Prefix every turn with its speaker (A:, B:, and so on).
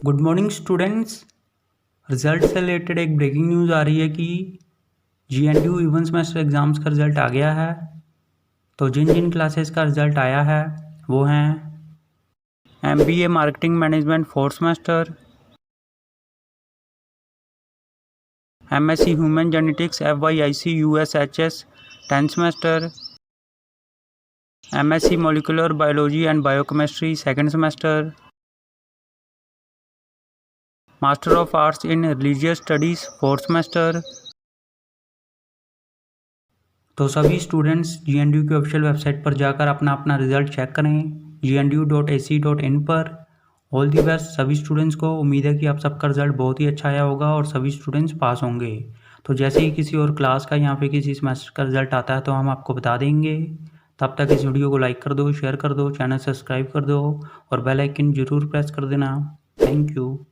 A: Good morning students. Result से related एक breaking news आ रही है कि GNDU इवन सेमेस्टर एग्ज़ाम्स का रिज़ल्ट आ गया है। तो जिन जिन क्लासेस का रिज़ल्ट आया है वो हैं MBA marketing management 4th semester, MSc human genetics FYIC USHS 10th semester, MSc molecular biology and biochemistry 2nd semester, master of arts in religious studies 4th semester. तो सभी स्टूडेंट्स GNDU की official website पर जाकर अपना अपना result check करें gnu.ac.in पर। All the best सभी स्टूडेंट्स को। उम्मीद है कि आप सबका रिज़ल्ट बहुत ही अच्छा आया होगा और सभी स्टूडेंट्स पास होंगे। तो जैसे ही किसी और क्लास का या फिर किसी सेमेस्टर का रिज़ल्ट आता है तो हम आपको बता देंगे। तब तक इस वीडियो को लाइक कर दो, शेयर कर दो, चैनल सब्सक्राइब कर दो और बेल आइकन ज़रूर प्रेस कर देना। Thank you.